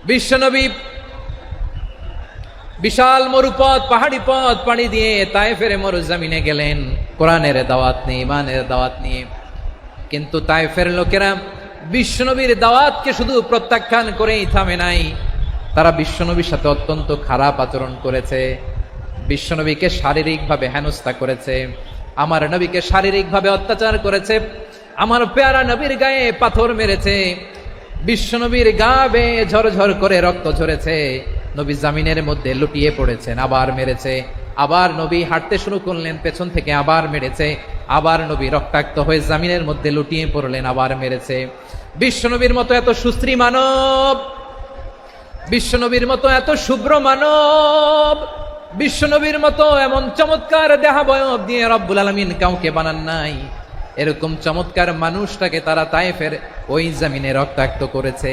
বিশ্বনবী বিশাল মরুপথ, পাহাড়ি পথ পাড়ি দিয়ে তায়েফের মরুজমিনে গেলেন কোরআনের দাওয়াত নিয়ে, ইমানের দাওয়াত নিয়ে। কিন্তু তায়েফের লোকেরা বিশ্বনবীর দাওয়াতকে শুধু প্রত্যাখ্যান করেই থামে নাই, তারা বিশ্বনবীর সাথে অত্যন্ত খারাপ আচরণ করেছে। বিশ্বনবীকে শারীরিকভাবে হেনস্থা করেছে, আমার নবীকে শারীরিকভাবে অত্যাচার করেছে, আমার পেয়ারা নবীর গায়ে পাথর মেরেছে, বিশ্বনবীর গা বেয়ে ঝরঝর করে রক্ত ঝরেছে, নবী জামিনের মধ্যে লুটিয়ে পড়েছেন, আবার মেরেছে, আবার নবী হাঁটতে শুরু করলেন, পেছন থেকে আবার মেরেছে, আবার নবী রক্তাক্ত হয়ে জামিনের মধ্যে লুটিয়ে পড়লেন, আবার মেরেছে। বিশ্বনবীর মতো এত সুশ্রী মানব, বিশ্বনবীর মতো এত শুভ্র মানব, বিশ্বনবীর মতো এমন চমৎকার দেহাবয়ব দিয়ে রব্বুল আলামিন কাউকে বানান নাই। এরকম চমৎকার মানুষটাকে তারা তায়েফের ওই জমিনে রক্তাক্ত করেছে।